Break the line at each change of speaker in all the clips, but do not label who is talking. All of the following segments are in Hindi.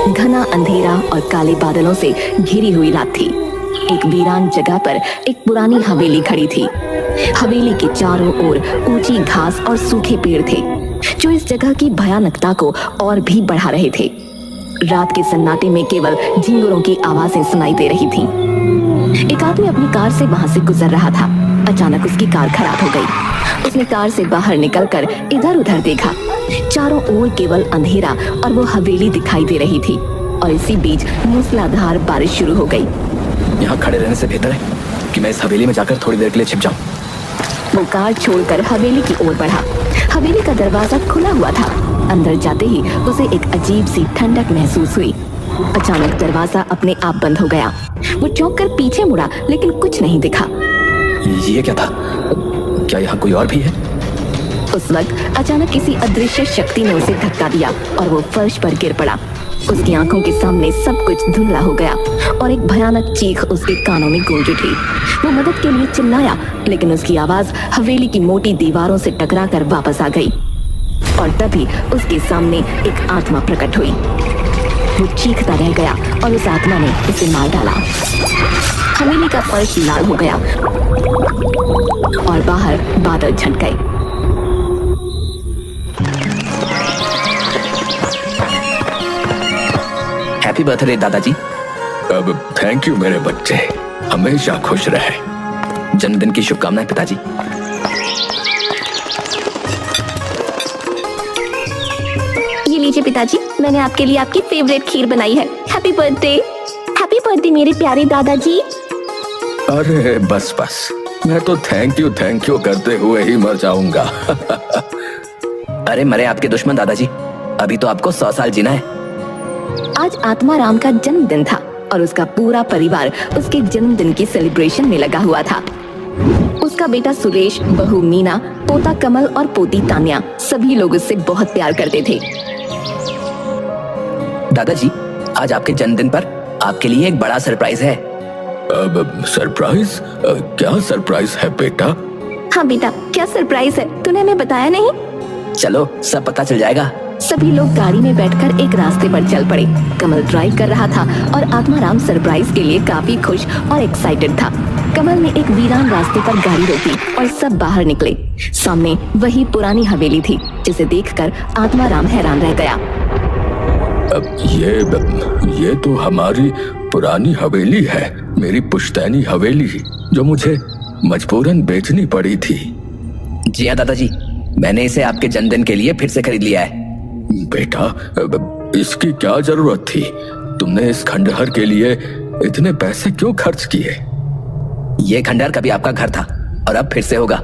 घना अंधेरा और काले बादलों से घिरी हुई रात थी। एक वीरान जगह पर एक पुरानी हवेली खड़ी थी। हवेली के चारों ओर ऊंची घास और सूखे पेड़ थे, जो इस जगह की भयानकता को और भी बढ़ा रहे थे। रात के सन्नाटे में केवल झिंगुरों की आवाजें सुनाई दे रही थीं। एक आदमी अपनी कार से वहां से गुजर रहा था। अचानक उसकी कार खराब हो गई। उसने कार से बाहर निकलकर इधर उधर देखा। चारों ओर केवल अंधेरा और वो हवेली दिखाई दे रही थी। और इसी बीच मूसलाधार बारिश शुरू हो गई।
यहाँ खड़े रहने से बेहतर है कि मैं इस हवेली में जाकर थोड़ी देर के लिए छिप जाऊं।
वो कार छोड़कर हवेली की ओर बढ़ा। हवेली का दरवाजा खुला हुआ था। अंदर जाते ही उसे एक अजीब सी ठंडक महसूस हुई। अचानक दरवाजा अपने आप बंद हो गया। वो चौंक कर पीछे मुड़ा, लेकिन कुछ नहीं दिखा।
ये क्या था? क्या यहाँ कोई और भी है?
उस वक्त अचानक किसी अदृश्य शक्ति ने उसे धक्का दिया और वो फर्श पर गिर पड़ा। उसकी आंखों के सामने सब कुछ धुंधला हो गया और एक भयानक चीख उसके कानों में गूंज उठी। वो मदद के लिए चिल्लाया, लेकिन उसकी आवाज हवेली की मोटी दीवारों से टकराकर वापस आ गई। और तभी उसके सामने एक आत्मा प्रकट हुई। वो चीखता रह गया और उस आत्मा ने उसे मार डाला। हवेली का फर्श लाल हो गया और बाहर बादल छट गए।
हैप्पी बर्थडे दादाजी।
अब थैंक यू मेरे बच्चे, हमेशा खुश रहे।
जन्मदिन की शुभकामनाएं पिताजी।
ये लीजिए पिताजी, मैंने आपके लिए आपकी फेवरेट खीर बनाई है। Happy birthday. हैप्पी बर्थडे मेरे प्यारे दादाजी।
अरे बस बस, मैं तो थैंक यू करते हुए ही मर जाऊंगा।
अरे मरे आपके दुश्मन दादाजी, अभी तो आपको 100 साल जीना है।
आज आत्माराम का जन्मदिन था और उसका पूरा परिवार उसके जन्मदिन की सेलिब्रेशन में लगा हुआ था। उसका बेटा सुरेश, बहू मीना, पोता कमल और पोती तान्या, सभी लोग उससे बहुत प्यार करते थे।
दादाजी, आज आपके जन्मदिन पर आपके लिए एक बड़ा सरप्राइज है।
अब सरप्राइज? क्या सरप्राइज है बेटा?
हाँ बेटा, क्या सरप्राइज है? तूने हमें बताया नहीं।
चलो सब पता चल जाएगा।
सभी लोग गाड़ी में बैठकर एक रास्ते पर चल पड़े। कमल ड्राइव कर रहा था और आत्माराम सरप्राइज के लिए काफी खुश और एक्साइटेड था। कमल ने एक वीरान रास्ते पर गाड़ी रोकी और सब बाहर निकले। सामने वही पुरानी हवेली थी, जिसे देखकर आत्माराम हैरान रह गया।
अब ये तो हमारी पुरानी हवेली है, मेरी पुश्तैनी हवेली, जो मुझे मजबूरन बेचनी पड़ी थी।
जी हाँ दादाजी, मैंने इसे आपके जन्मदिन के लिए फिर से खरीद लिया है।
बेटा, इसकी क्या जरूरत थी? तुमने इस खंडहर के लिए इतने पैसे क्यों खर्च किए?
ये खंडहर कभी आपका घर था और अब फिर से होगा।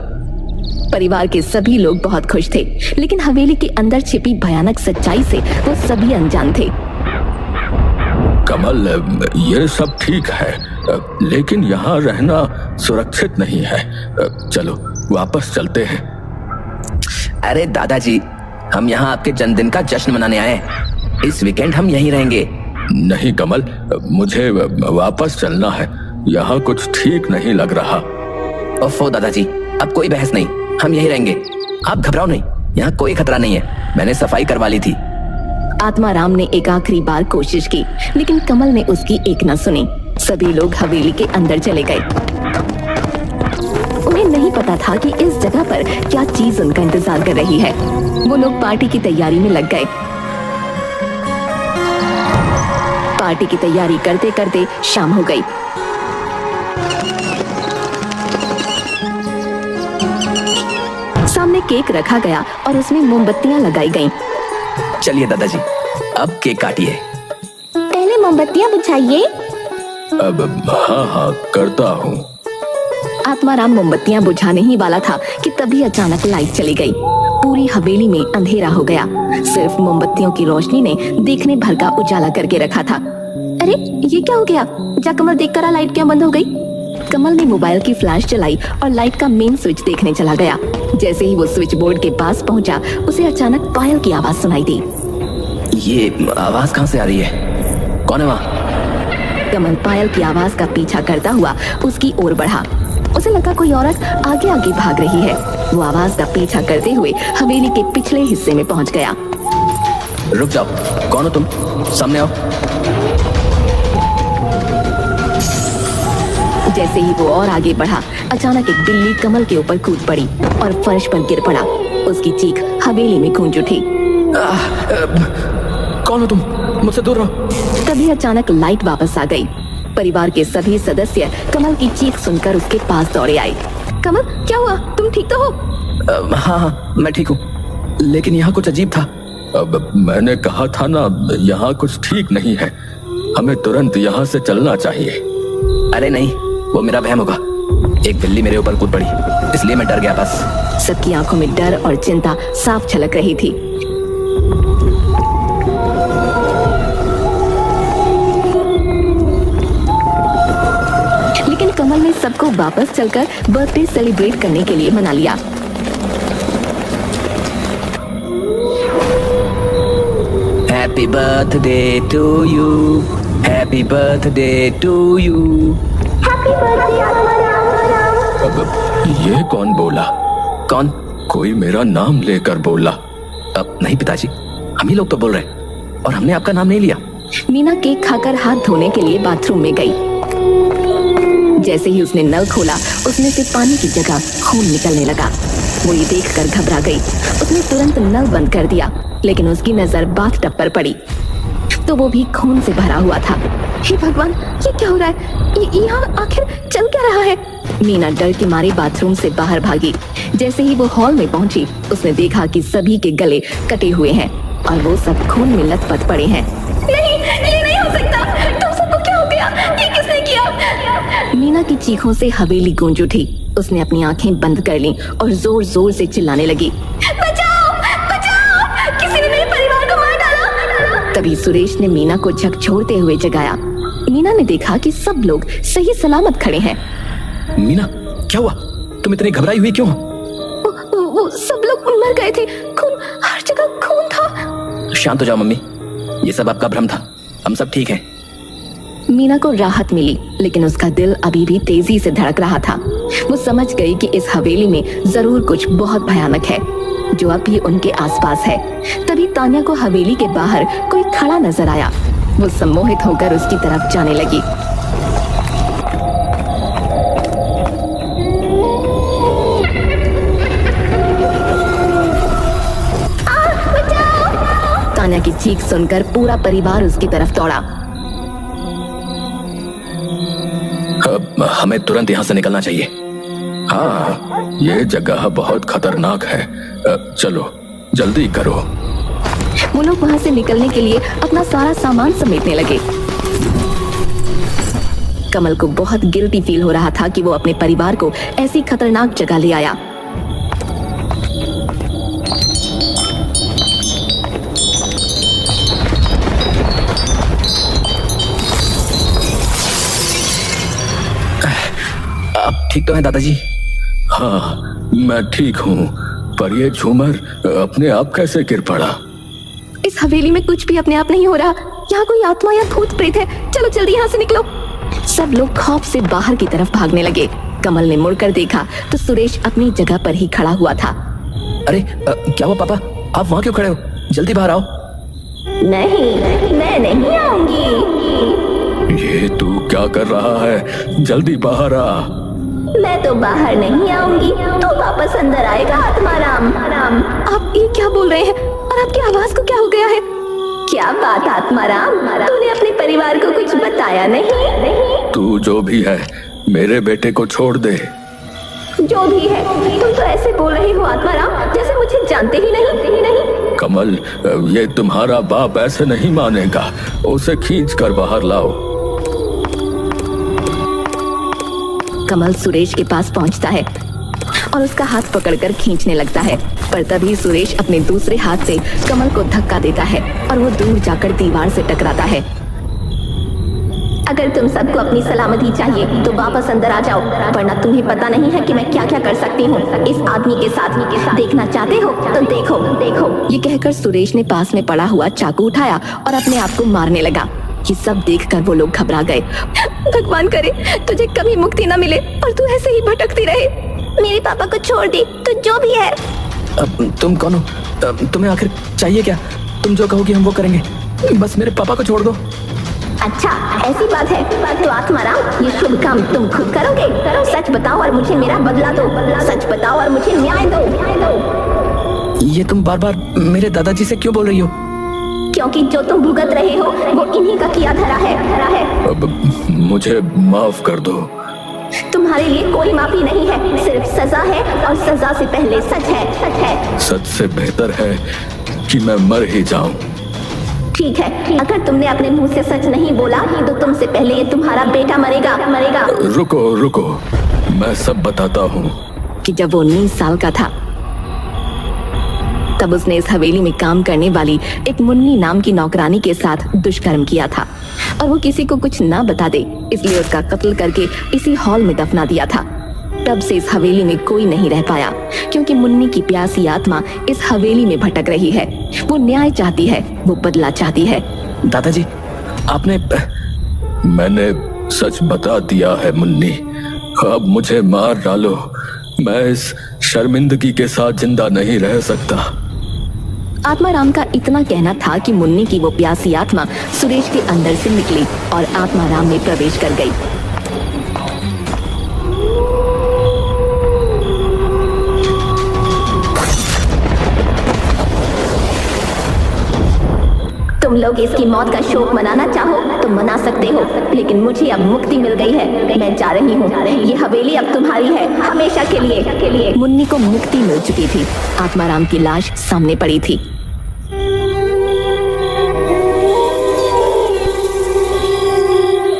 परिवार के सभी लोग बहुत खुश थे, लेकिन हवेली के अंदर छिपी भयानक सच्चाई से वो सभी अनजान थे।
कमल, ये सब ठीक है, लेकिन यहाँ रहना सुरक्षित नहीं है। चलो वापस चलते हैं।
अरे दादाजी, हम यहाँ आपके जन्मदिन का जश्न मनाने आए हैं। इस वीकेंड हम यहीं रहेंगे।
नहीं कमल, मुझे वापस चलना है। यहाँ कुछ ठीक नहीं लग रहा।
ओफो दादाजी, अब कोई बहस नहीं, हम यहीं रहेंगे। आप घबराओ नहीं, यहाँ कोई खतरा नहीं है। मैंने सफाई करवा ली थी।
आत्माराम ने एक आखिरी बार कोशिश की, लेकिन कमल ने उसकी एक न सुनी। सभी लोग हवेली के अंदर चले गए। उन्हें नहीं पता था कि इस जगह पर क्या चीज उनका इंतजार कर रही है। वो लोग पार्टी की तैयारी में लग गए। पार्टी की तैयारी करते करते शाम हो गई। सामने केक रखा गया और उसमें मोमबत्तियां लगाई गईं।
चलिए दादाजी, अब केक काटिए।
पहले मोमबत्तियां बुझाइए।
अब हाँ करता हूँ।
आत्माराम मोमबत्तियां बुझाने ही वाला था कि तभी अचानक लाइट चली गई। पूरी हवेली में अंधेरा हो गया। सिर्फ मोमबत्तियों की रोशनी ने देखने भर का उजाला करके रखा था। अरे ये क्या हो गया? जा कमल, देख कर लाइट क्यों बंद हो गई? कमल ने मोबाइल की फ्लैश चलाई और लाइट का मेन स्विच देखने चला गया। जैसे ही वो स्विच बोर्ड के पास पहुंचा, उसे अचानक पायल की आवाज सुनाई दी।
ये आवाज कहाँ से आ रही है? कौन है वहाँ?
कमल पायल की आवाज का पीछा करता हुआ उसकी ओर बढ़ा। उसे लगा कोई औरत आगे आगे भाग रही है। वो आवाज का पीछा करते हुए हवेली के पिछले हिस्से में पहुंच गया।
रुक जाओ, कौन हो तुम? सामने आओ।
जैसे ही वो और आगे बढ़ा, अचानक एक बिल्ली कमल के ऊपर कूद पड़ी और फर्श पर गिर पड़ा। उसकी चीख हवेली में गूंज उठी।
कौन हो तुम? मुझसे दूर रहो।
तभी अचानक लाइट वापस आ गई। परिवार के सभी सदस्य कमल की चीख सुनकर उसके पास दौड़े आए। कमल, क्या हुआ? तुम ठीक तो हो?
हाँ, मैं ठीक हूँ, लेकिन यहाँ कुछ अजीब था।
अब मैंने कहा था ना, यहाँ कुछ ठीक नहीं है। हमें तुरंत यहाँ से चलना चाहिए।
अरे नहीं, वो मेरा वहम होगा। एक बिल्ली मेरे ऊपर कूद पड़ी, इसलिए मैं डर गया बस।
सबकी आंखों में डर और चिंता साफ झलक रही थी। लेकिन कमल ने सबको वापस चलकर बर्थडे सेलिब्रेट करने के लिए मना लिया।
Happy birthday to you, happy birthday to you.
अब ये कौन बोला?
कौन?
कोई मेरा नाम लेकर बोला।
अब नहीं पिताजी, हम ही लोग तो बोल रहे हैं और हमने आपका नाम नहीं लिया।
मीना केक खाकर हाथ धोने के लिए बाथरूम में गई। जैसे ही उसने नल खोला, उसमें से पानी की जगह खून निकलने लगा। वो ये देखकर घबरा गई। उसने तुरंत नल बंद कर दिया, लेकिन उसकी नजर बाथटब पर पड़ी तो वो भी खून से भरा हुआ था। हे भगवान, ये क्या हो रहा है? यहाँ आखिर चल क्या रहा है? मीना डर के मारे बाथरूम से बाहर भागी। जैसे ही वो हॉल में पहुंची, उसने देखा कि सभी के गले कटे हुए हैं और वो सब खून में लथपथ पड़े हैं। नहीं, ये नहीं हो सकता। तुम सबको क्या हो गया? ये किसने किया? मीना की चीखों से हवेली गूंज उठी। उसने अपनी आंखें बंद कर लीं और जोर जोर से चिल्लाने लगी, बचाओ, बचाओ, किसी ने मेरे परिवार को मार डाला। तभी सुरेश ने मीना को झकझोरते हुए जगाया। मीना ने देखा कि सब लोग सही सलामत खड़े हैं।
मीना, क्या हुआ? तुम इतनी घबराई हुई क्यों?
वो सब लोग मर गए थे। खून, हर जगह खून था।
शांत हो जाओ मम्मी, ये सब आपका भ्रम था, हम सब ठीक हैं।
मीना को राहत मिली, लेकिन उसका दिल अभी भी तेजी से धड़क रहा था। वो समझ गई कि इस हवेली में जरूर कुछ बहुत भयानक है, जो अब भी उनके आसपास है। तभी तान्या को हवेली के बाहर कोई खड़ा नजर आया। वो सम्मोहित होकर उसकी तरफ जाने लगी। तान्या की चीख सुनकर पूरा परिवार उसकी तरफ दौड़ा।
अब हमें तुरंत यहाँ से निकलना चाहिए। हाँ, ये जगह बहुत खतरनाक है। चलो जल्दी करो।
वो लोग वहाँ से निकलने के लिए अपना सारा सामान समेटने लगे। कमल को बहुत गिल्टी फील हो रहा था कि वो अपने परिवार को ऐसी खतरनाक जगह ले आया।
आप ठीक तो हैं दादाजी?
हाँ, मैं ठीक हूँ, पर ये झूमर अपने आप कैसे गिर पड़ा?
इस हवेली में कुछ भी अपने आप नहीं हो रहा। यहाँ कोई आत्मा या भूत प्रेत है। चलो जल्दी यहाँ से निकलो। सब लोग खौफ से बाहर की तरफ भागने लगे। कमल ने मुड़कर देखा तो सुरेश अपनी जगह पर ही खड़ा हुआ था।
अरे क्या हुआ पापा? आप वहाँ क्यों खड़े हो? जल्दी बाहर आओ।
नहीं, मैं नहीं आऊंगी।
ये तू क्या कर रहा है? जल्दी बाहर आ।
मैं तो बाहर नहीं आऊंगी, तू वापस अंदर आएगा आत्माराम। आप ये क्या बोल रहे हैं? और आपकी आवाज को क्या हो गया है? क्या बात आत्माराम, तूने अपने परिवार को कुछ बताया नहीं?
तू जो भी है, मेरे बेटे को छोड़ दे।
जो भी है, तुम तो ऐसे बोल रहे हो आत्माराम, जैसे मुझे जानते ही नहीं।
कमल, ये तुम्हारा बाप ऐसे नहीं मानेगा। उसे खींच कर बाहर लाओ।
कमल सुरेश के पास पहुंचता है और उसका हाथ पकड़कर खींचने लगता है, पर तभी सुरेश अपने दूसरे हाथ से कमल को धक्का देता है और वो दूर जाकर दीवार से टकराता है। अगर तुम सबको अपनी सलामती चाहिए तो वापस अंदर आ जाओ, वरना तुम्हें पता नहीं है कि मैं क्या क्या कर सकती हूँ इस आदमी के साथ। देखना चाहते हो तो देखो। ये कहकर सुरेश ने पास में पड़ा हुआ चाकू उठाया और अपने आप को मारने लगा। ये सब देखकर वो लोग घबरा गए। भगवान करे तुझे कभी मुक्ति न मिले और तू ऐसे ही भटकती रहे। मेरे पापा को छोड़ दे, तो जो भी है।
तुम कौन हो? तुम्हें आखिर चाहिए क्या? तुम जो कहोगी हम वो करेंगे, बस मेरे पापा को छोड़ दो।
अच्छा ऐसी बात है तो आत्माराम ये शुभ काम तुम खुद करोगे? सच बताओ और मुझे मेरा बदला दो। सच बताओ और मुझे न्याय दो।
ये तुम बार बार मेरे दादाजी से क्यों बोल रही हो?
क्योंकि जो तुम भुगत रहे हो वो इन्हीं का किया धरा है।
अब मुझे माफ कर दो।
तुम्हारे लिए कोई माफी नहीं है, सिर्फ सजा है और सजा से पहले सच है।
सच से बेहतर है कि मैं मर ही जाऊं।
ठीक है, अगर तुमने अपने मुंह से सच नहीं बोला तो तुमसे पहले ये तुम्हारा बेटा मरेगा।
रुको, मैं सब बताता हूँ।
कि जब वो 19 साल का था तब उसने इस हवेली में काम करने वाली एक मुन्नी नाम की नौकरानी के साथ दुष्कर्म किया था और वो किसी को कुछ ना बता दे, इसलिए उसका कत्ल करके इसी हॉल में दफना दिया था। तब से इस हवेली में कोई नहीं रह पाया, क्योंकि मुन्नी की प्यासी आत्मा इस हवेली में भटक रही है। वो न्याय चाहती है, वो बदला चाहती है।
दादाजी आपने
मैंने सच बता दिया है मुन्नी, अब मुझे मार डालो, मैं इस शर्मिंदगी के साथ जिंदा नहीं रह सकता।
आत्माराम का इतना कहना था कि मुन्नी की वो प्यासी आत्मा सुरेश के अंदर से निकली और आत्माराम में प्रवेश कर गई। तुम लोग इसकी मौत का शोक मनाना चाहो तो मना सकते हो, लेकिन मुझे अब मुक्ति मिल गई है। मैं जा रही हूँ, ये हवेली अब तुम्हारी है हमेशा के लिए। मुन्नी को मुक्ति मिल चुकी थी, आत्माराम की लाश सामने पड़ी थी।